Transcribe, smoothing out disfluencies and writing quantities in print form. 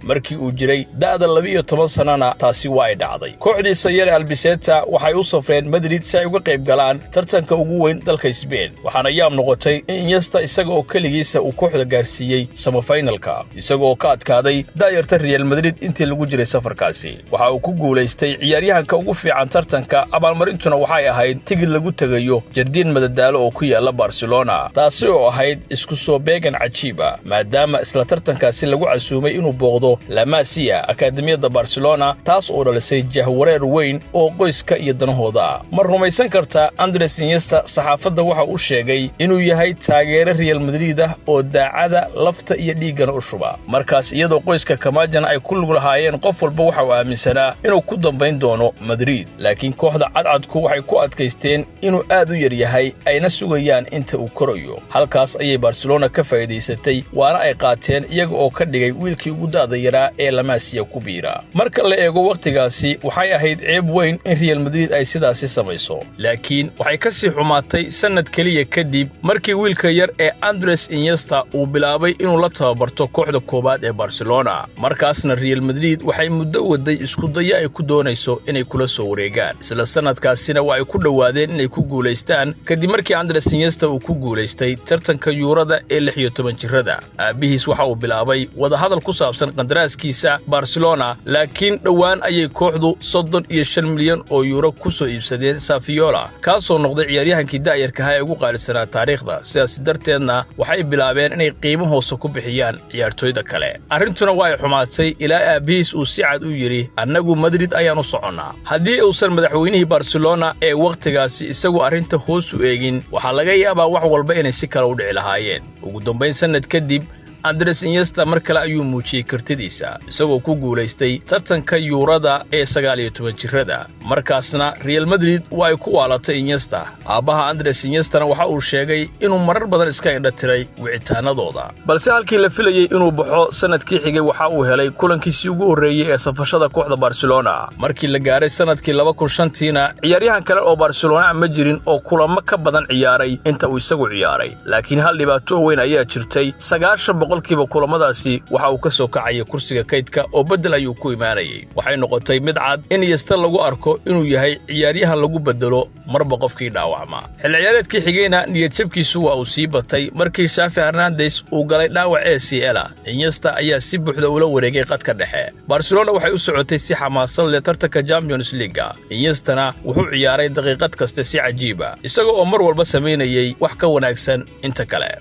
markii uu jiray da'da 12 sanana taasi waa ay dhacday. Kooxdii Sayere Albacete waxay u safreen Madrid si ay uga qayb galaan tartanka ugu weyn dalka Spain, waxaana yaab noqotay in Iniesta isaga oo kaligiisa uu kooxda gaarsiiyay semifinalka isagoo ka adkaaday daayarta Real Madrid intii lagu jiray safarkaasi. Waxa uu ku guuleystay ciyaaryahanka ugu fiican tartanka, abaalmarintuna waxay ahayd tigid lagu tagayo Jardin Madadaalo oo ku yaala Barcelona, taasi oo ahayd isku soo beegan cajiib ah maadaama isla tartankaasi lagu casuumay inuu booqdo La Masia Akademiyada Barcelona, taas oo dhalisay jahwareer weyn oo qoyska iyo danahooda. Mar rumaysan karta Andres Iniesta saxaafadda waxa uu sheegay inuu yahay taageere Real Madrid ah oo daacada lafta iyo dhiigana u shuba. Markaas iyadoo qoyska Kamajan ay ku lug lahaayeen qof walba waxa uu aaminsanaa inuu ku dambayn doono Madrid, laakiin kooxda cadcadku waxay ku adkaysteen inuu aad u yar yahay ayna sugayaan inta uu korayo. Halkaas ayay Barcelona ka faa'iideysatay waana ay qaateen iyaga oo ka dhigay wiilkii ugu da'da yaraa ee La Masia ku biira. Marka la eego waqtigaasi waxay ahayd ceeb weyn in Real Madrid ay sidaasi samayso, laakiin waxay ka sii xumaatay sanad kaliya kadib markii wiilka yar ee Andres Iniesta uu bilaabay inuu la tababarto kooxda koobaad ee Barcelona. Markaasna Real Madrid waxay muddo waday isku day ay ku doonayso inay kula soo wareegaan. Isla sanadkaasina waa ay ku dhawaadeen inay ku guuleystaan kadib markii Andres Iniesta uu ku guuleystay tartanka Yuurada ee 16 jirada. Aabihiis waxa uu bilaabay wada hadal ku saabsan qandaraaskiisa Barcelona, laakiin dhawaan ayay kooxdu 35 milyan oo euro ku soo iibsadeen Saviola, kaasoo noqday ciyaaryahankii daayarka ah ee ugu qaalisanaa taariikhda. Sidaas darteedna waxay bilaabeen inay qiimo hoose ku bixiyaan ciyaartooyda kale. Arrintuna waa ay xumaatay ilaa aabihiis uu si cad u yiri annagu Madrid ayaan u soconnaa. Haddii uusan madaxweynihii Barcelona ee waqtigaasi isagu arrinta hoos u eegin, waxaa laga yaabaa wax walba inay si kale u dhici lahaayeen. Ugu dambayn sanad kadib Andres Iniesta mar kale ayuu muujiyay kartidiisa isagoo ku guuleystay tartanka Yuurada ee 19 jirada. Markaasna Real Madrid waa ay ku waalatay Iniesta. Aabaha Andres Iniesta waxa uu sheegay inuu marar badan iska indha tiray wicitaanadooda, balse halkii la filayay inuu baxo sanadkii xigay waxa uu helay kulankiisii ugu horeeyay ee safashada kooxda Barcelona. Markii la gaaray sanadkii 2005tina ciyaaryahan kale oo Barcelona ma jirin oo kulamo ka badan ciyaaray inta uu isagu ciyaaray, laakiin hal dhibaato weyn ayaa jirtay. 90% kulamadaasi waxa uu ka soo kacay kursiga kaydka oo bedel ayuu ku imaanayay. Waxay noqotay mid cad in Iniesta lagu arko inuu yahay ciyaaryahan lagu bedelo marba qofkii dhaawacma. Xil ciyaareedkii xigayna niyad jabkiisu waa uu sii batay markii Xavi Hernandez uu galay dhaawac ACL. Iniesta ayaa si buuxda ula wareegay qadka dhexe. Barcelona waxay u socotay si xamaasad leh tartanka Champions League. Iniesta wuxuu ciyaaray daqiiqad kasta si cajiib ah isagoo mar walba sameynayay wax ka wanaagsan inta kale.